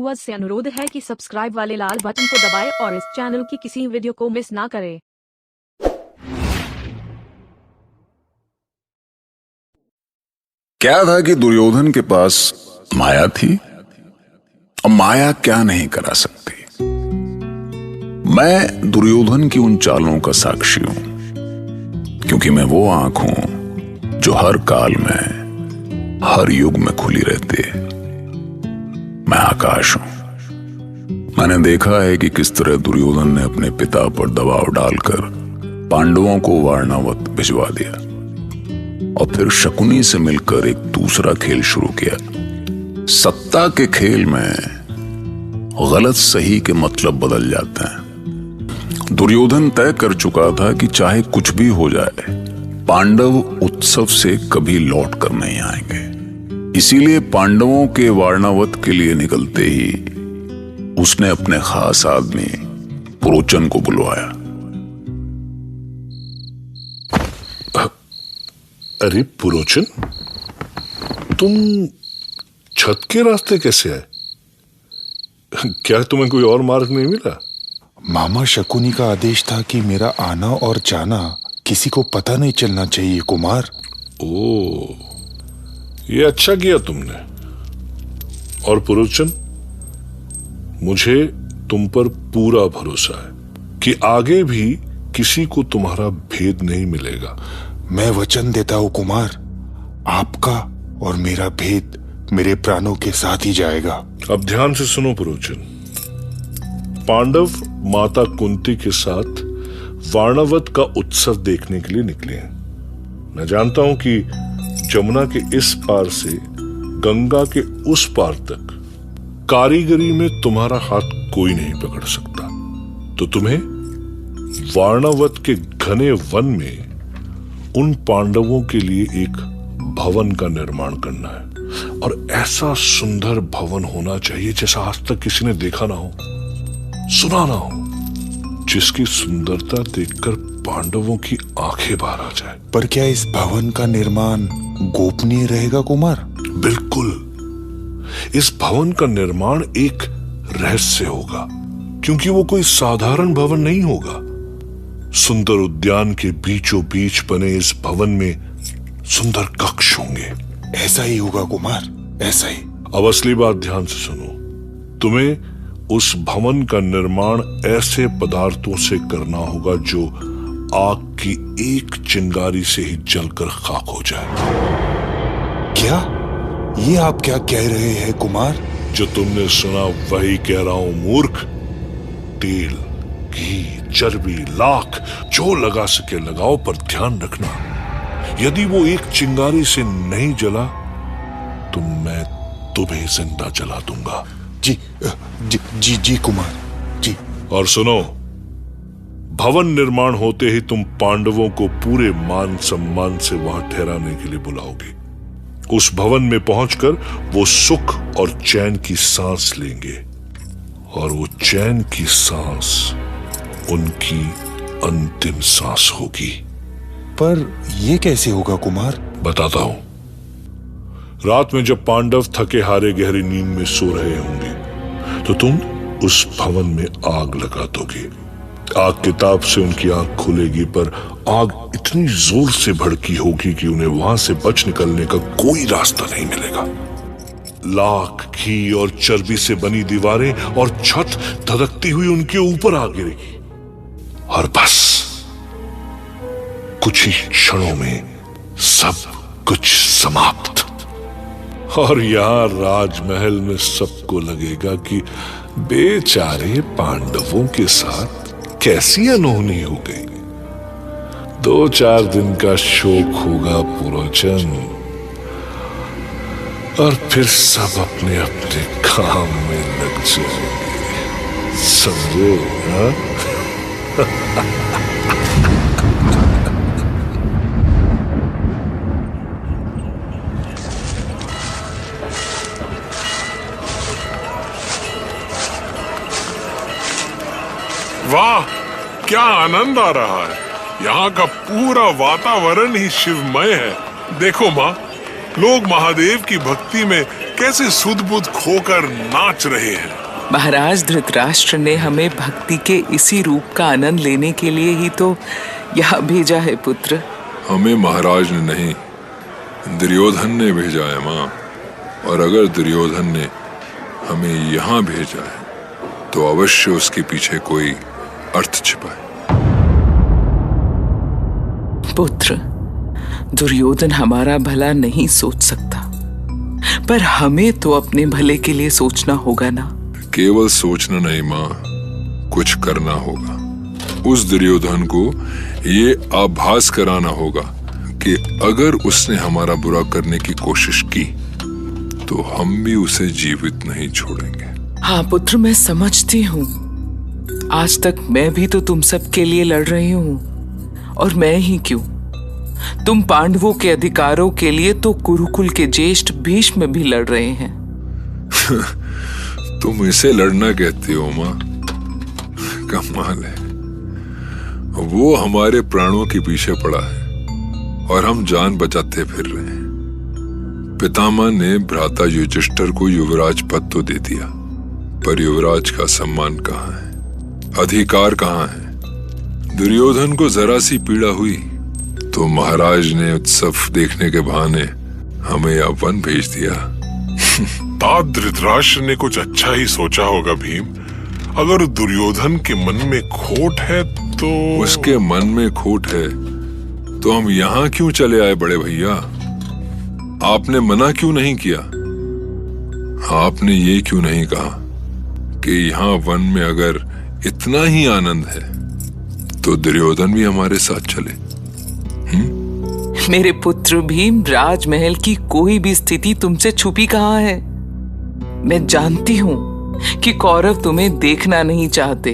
Viewers से अनुरोध है कि सब्सक्राइब वाले लाल बटन को दबाएं और इस चैनल की किसी वीडियो को मिस ना करें। क्या था कि दुर्योधन के पास माया थी और माया क्या नहीं करा सकती। मैं दुर्योधन की उन चालों का साक्षी हूं, क्योंकि मैं वो आंख हूं जो हर काल में हर युग में खुली रहती है। मैं आकाश हूं। मैंने देखा है कि किस तरह दुर्योधन ने अपने पिता पर दबाव डालकर पांडवों को वारणावत भिजवा दिया और फिर शकुनी से मिलकर एक दूसरा खेल शुरू किया। सत्ता के खेल में गलत सही के मतलब बदल जाते हैं। दुर्योधन तय कर चुका था कि चाहे कुछ भी हो जाए, पांडव उत्सव से कभी लौट कर नहीं आएंगे। इसीलिए पांडवों के वारणावत के लिए निकलते ही उसने अपने खास आदमी पुरोचन को बुलवाया। अरे पुरोचन, तुम छत के रास्ते कैसे आए? क्या तुम्हें कोई और मार्ग नहीं मिला? मामा शकुनी का आदेश था कि मेरा आना और जाना किसी को पता नहीं चलना चाहिए कुमार। ओह, ये अच्छा किया तुमने। और पुरोचन, मुझे तुम पर पूरा भरोसा है कि आगे भी किसी को तुम्हारा भेद नहीं मिलेगा। मैं वचन देता हूं कुमार, आपका और मेरा भेद मेरे प्राणों के साथ ही जाएगा। अब ध्यान से सुनो पुरोचन। पांडव माता कुंती के साथ वारणावत का उत्सव देखने के लिए निकले हैं। मैं जानता हूं कि जमुना के इस पार से गंगा के उस पार तक कारीगरी में तुम्हारा हाथ कोई नहीं पकड़ सकता। तो तुम्हें वारणावत के घने वन में उन पांडवों के लिए एक भवन का निर्माण करना है, और ऐसा सुंदर भवन होना चाहिए जैसा आज तक किसी ने देखा ना हो, सुना ना हो, जिसकी सुंदरता देखकर पांडवों की आंखें बाहर आ जाए। पर क्या इस भवन का निर्माण गोपनीय रहेगा कुमार? बिल्कुल। इस भवन का निर्माण एक रहस्य होगा, क्योंकि वो कोई साधारण भवन नहीं होगा। सुंदर उद्यान के बीचों बीच बने इस भवन में सुंदर कक्ष होंगे। ऐसा ही होगा कुमार, ऐसा ही। अब असली बात ध्यान से सुनो। तुम्हें उस भवन का निर्माण ऐसे पदार्थों से करना होगा जो आग की एक चिंगारी से ही जलकर खाक हो जाए। क्या? ये आप क्या कह रहे हैं कुमार? जो तुमने सुना वही कह रहा हूं मूर्ख। तेल, घी, चर्बी, लाख जो लगा सके लगाओ, पर ध्यान रखना, यदि वो एक चिंगारी से नहीं जला तो मैं तुम्हें जिंदा जला दूंगा। जी जी जी, जी कुमार जी। और सुनो, भवन निर्माण होते ही तुम पांडवों को पूरे मान सम्मान से वहां ठहराने के लिए बुलाओगे। उस भवन में पहुंचकर वो सुख और चैन की सांस लेंगे, और वो चैन की सांस उनकी अंतिम सांस होगी। पर यह कैसे होगा कुमार? बताता हूं। रात में जब पांडव थके हारे गहरी नींद में सो रहे होंगे, तो तुम उस भवन में आग लगा दोगे। आग के ताप से उनकी आंख खुलेगी, पर आग इतनी जोर से भड़की होगी कि उन्हें वहां से बच निकलने का कोई रास्ता नहीं मिलेगा। लाख, घी और चर्बी से बनी दीवारें और छत धधकती हुई उनके ऊपर आ गिरेगी, और बस कुछ ही क्षणों में सब कुछ समाप्त। और यहां राजमहल में सबको लगेगा कि बेचारे पांडवों के साथ कैसी अनहोनी हो गई। 2-4 दिन का शोक होगा पुरोचन, और फिर सब अपने अपने काम में लग जाएंगे। समझे? हाँ? वाह, क्या आनंद आ रहा है। यहाँ का पूरा वातावरण ही शिवमय है। देखो माँ, लोग महादेव की भक्ति में कैसे सुध-बुध खोकर नाच रहे हैं। महाराज धृतराष्ट्र ने हमें भक्ति के इसी रूप का आनंद लेने के लिए ही तो यहाँ भेजा है पुत्र। हमें महाराज ने नहीं, दुर्योधन ने भेजा है माँ। और अगर दुर्योधन ने हमें यहाँ भेजा है तो अवश्य उसके पीछे कोई अर्थ छिपा है। पुत्र, दुर्योधन हमारा भला नहीं सोच सकता, पर हमें तो अपने भले के लिए सोचना होगा ना। केवल सोचना नहीं माँ, कुछ करना होगा। उस दुर्योधन को ये आभास कराना होगा कि अगर उसने हमारा बुरा करने की कोशिश की तो हम भी उसे जीवित नहीं छोड़ेंगे। हाँ पुत्र, मैं समझती हूँ। आज तक मैं भी तो तुम सब के लिए लड़ रही हूँ, और मैं ही क्यों, तुम पांडवों के अधिकारों के लिए तो कुरुकुल के ज्येष्ठ भीष्म भी लड़ रहे हैं। तुम इसे लड़ना कहती हो माँ? कमाल है। वो हमारे प्राणों के पीछे पड़ा है और हम जान बचाते फिर रहे हैं। पितामह ने भ्राता युधिष्ठिर को युवराज पद तो दे दिया, पर युवराज का सम्मान कहाँ है, अधिकार कहाँ है? दुर्योधन को जरा सी पीड़ा हुई तो महाराज ने उत्सव देखने के बहाने हमें यहाँ वन भेज दिया। तात धृतराष्ट्र ने कुछ अच्छा ही सोचा होगा भीम। अगर दुर्योधन के मन में खोट है तो उसके मन में खोट है तो हम यहाँ क्यों चले आए बड़े भैया? आपने मना क्यों नहीं किया? आपने ये क्यों नहीं कहा कि यहाँ वन में अगर इतना ही आनंद है तो दुर्योधन भी हमारे साथ चले? मेरे पुत्र भीम, राजमहल की कोई भी स्थिति तुमसे छुपी कहाँ है। मैं जानती हूं कि कौरव तुम्हें देखना नहीं चाहते,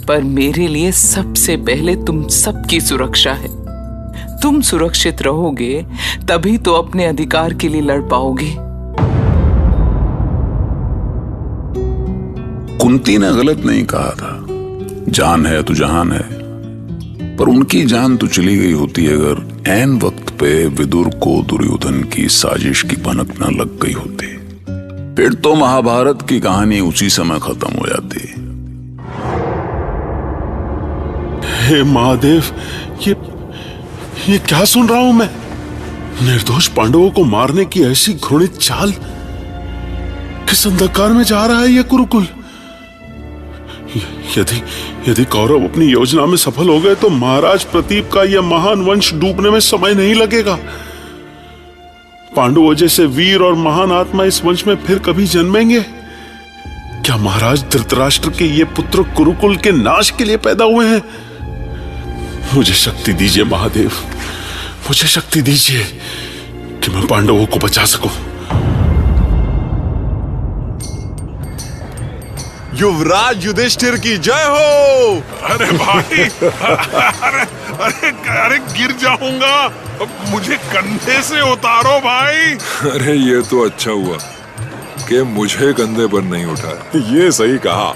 पर मेरे लिए सबसे पहले तुम सबकी सुरक्षा है। तुम सुरक्षित रहोगे तभी तो अपने अधिकार के लिए लड़ पाओगे। कुंती ने गलत नहीं कहा था, जान है तो जहान है, पर उनकी जान तो चली गई होती अगर ऐन वक्त पे विदुर को दुर्योधन की साजिश की भनक न लग गई होती। फिर तो महाभारत की कहानी उसी समय खत्म हो जाती। हे महादेव, ये क्या सुन रहा हूं मैं? निर्दोष पांडवों को मारने की ऐसी घृणित चाल। किस अंधकार में जा रहा है यह कुरुकुल? यदि कौरव अपनी योजना में सफल हो गए तो महाराज प्रतीप का यह महान वंश डूबने में समय नहीं लगेगा। पांडवों जैसे वीर और महान आत्मा इस वंश में फिर कभी जन्मेंगे? क्या महाराज धृतराष्ट्र के ये पुत्र कुरुकुल के नाश के लिए पैदा हुए हैं? मुझे शक्ति दीजिए महादेव, मुझे शक्ति दीजिए कि मैं पांडवों को बचा सकूं। युवराज युधिष्ठिर की जय हो। अरे भाई, अरे गिर जाऊंगा, मुझे कंधे से उतारो भाई। अरे ये तो अच्छा हुआ कि मुझे कंधे पर नहीं उठाया। ये सही कहा,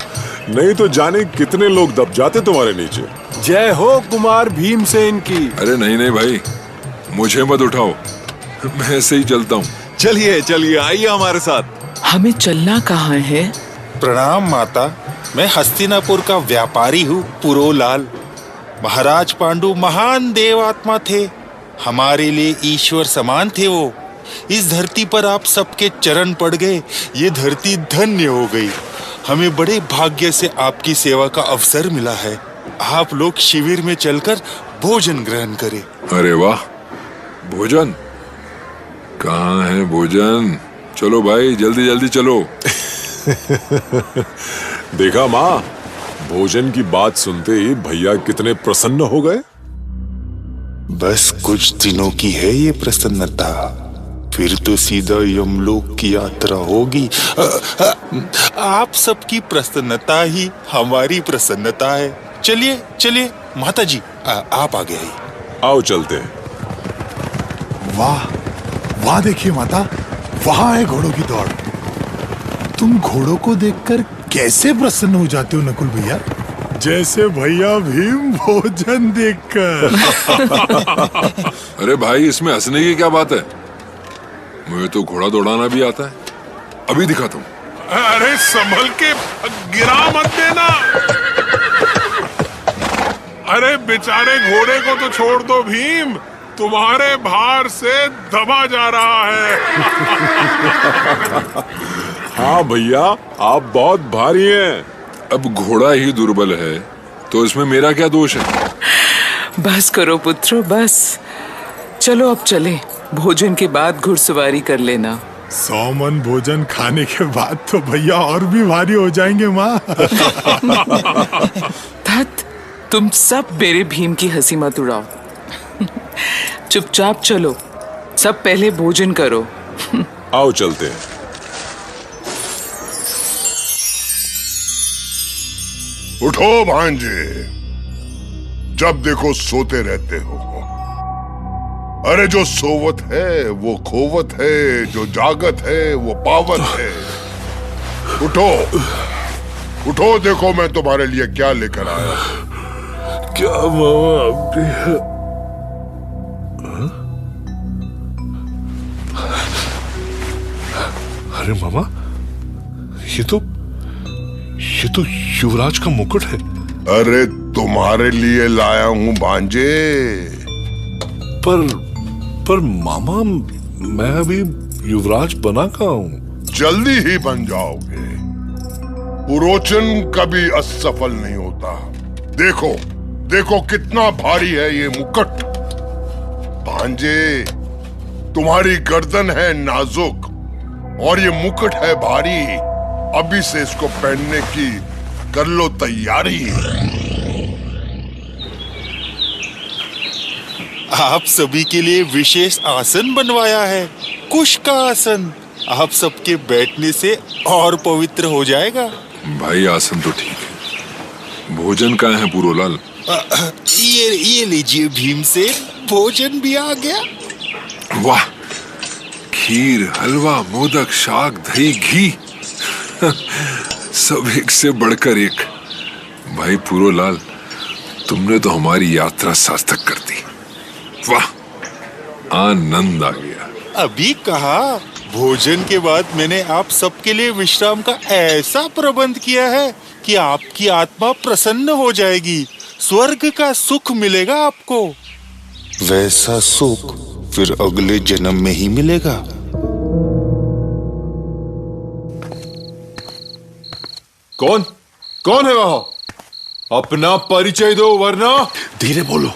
नहीं तो जाने कितने लोग दब जाते तुम्हारे नीचे। जय हो कुमार भीमसेन की। अरे नहीं भाई, मुझे मत उठाओ, मैं ऐसे ही चलता हूँ। चलिए चलिए, आइए हमारे साथ। हमें चलना कहाँ है? प्रणाम माता, मैं हस्तिनापुर का व्यापारी हूँ पुरोलाल। महाराज पांडु महान देव आत्मा थे, हमारे लिए ईश्वर समान थे वो। इस धरती पर आप सबके चरण पड़ गए, ये धरती धन्य हो गई। हमें बड़े भाग्य से आपकी सेवा का अवसर मिला है। आप लोग शिविर में चलकर भोजन ग्रहण करें। अरे वाह, भोजन कहाँ है भोजन? चलो भाई, जल्दी जल्दी चलो। देखा माँ, भोजन की बात सुनते ही भैया कितने प्रसन्न हो गए। बस कुछ दिनों की है ये प्रसन्नता, फिर तो सीधा यमलोक की यात्रा होगी। आप सबकी प्रसन्नता ही हमारी प्रसन्नता है। चलिए चलिए माता जी, आप आगे आइए। आओ चलते हैं। वाह वाह, देखिए माता, वहां है घोड़ों की दौड़। तुम घोड़ों को देखकर कैसे प्रसन्न हो जाते हो नकुल भैया? जैसे भैया भीम भोजन देखकर। अरे भाई, इसमें हंसने की क्या बात है? मुझे तो घोड़ा दौड़ाना भी आता है, अभी दिखाता हूँ। अरे संभल के, गिरा मत देना। अरे बेचारे घोड़े को तो छोड़ दो भीम, तुम्हारे भार से दबा जा रहा है। हाँ भैया, आप बहुत भारी हैं। अब घोड़ा ही दुर्बल है तो इसमें मेरा क्या दोष है? बस करो पुत्रो, बस। चलो अब चले, भोजन के बाद घुड़सवारी कर लेना। 100 मन भोजन खाने के बाद तो भैया और भी भारी हो जाएंगे माँ। धत, तुम सब मेरे भीम की हंसी मत उड़ाओ। चुपचाप चलो, सब पहले भोजन करो। आओ चलते हैं। उठो भांजे, जब देखो सोते रहते हो। अरे जो सोवत है वो खोवत है, जो जागत है वो पावत है। उठो उठो, देखो मैं तुम्हारे लिए क्या लेकर आया। क्या मामा आपने? अरे मामा, ये तो युवराज का मुकुट है। अरे तुम्हारे लिए लाया हूं भांजे। पर मामा, मैं अभी युवराज बना कहाँ हूँ? जल्दी ही बन जाओगे। पुरोचन कभी असफल नहीं होता। देखो देखो कितना भारी है ये मुकुट। भांजे, तुम्हारी गर्दन है नाजुक और ये मुकुट है भारी। अभी से इसको पहनने की कर लो तैयारी। आप सभी के लिए विशेष आसन बनवाया है, कुश का आसन। आप सबके बैठने से और पवित्र हो जाएगा। भाई आसन तो ठीक है, भोजन कहाँ है पुरोलाल? ये लीजिए भीमसेन, भोजन भी आ गया। वाह, खीर, हलवा, मोदक, शाक, दही, घी, सब एक से बढ़कर एक। भाई पुरोलाल, तुमने तो हमारी यात्रा सार्थक कर दी। वाह, आनंद आ गया। अभी कहा, भोजन के बाद मैंने आप सबके लिए विश्राम का ऐसा प्रबंध किया है कि आपकी आत्मा प्रसन्न हो जाएगी। स्वर्ग का सुख मिलेगा आपको। वैसा सुख फिर अगले जन्म में ही मिलेगा। कौन है वहां? अपना परिचय दो वरना। धीरे बोलो।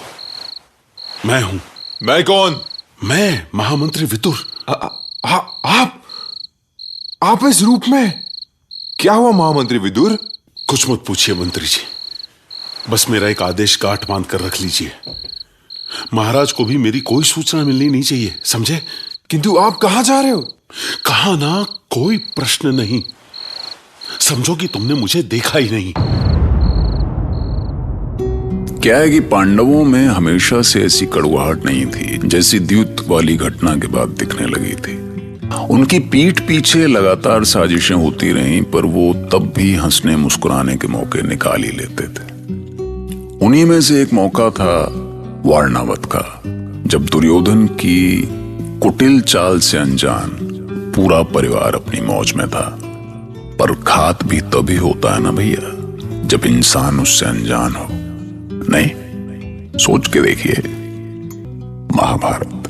मैं हूं। मैं कौन? मैं महामंत्री विदुर। आप इस रूप में? क्या हुआ महामंत्री विदुर? कुछ मत पूछिए मंत्री जी, बस मेरा एक आदेश गांठ बांध कर रख लीजिए। महाराज को भी मेरी कोई सूचना मिलनी नहीं चाहिए, समझे? किंतु आप कहां जा रहे हो? कहा ना, कोई प्रश्न नहीं। समझो कि तुमने मुझे देखा ही नहीं। क्या है कि पांडवों में हमेशा से ऐसी कड़वाहट नहीं थी जैसी द्यूत वाली घटना के बाद दिखने लगी थी। उनकी पीठ पीछे लगातार साजिशें होती रहीं, पर वो तब भी हंसने मुस्कुराने के मौके निकाल ही लेते थे। उन्हीं में से एक मौका था वारणावत का, जब दुर्योधन की कुटिल चाल से अनजान पूरा परिवार अपनी मौज में था। पर घात भी तभी होता है ना भैया, जब इंसान उससे अनजान हो। नहीं, सोच के देखिए महाभारत।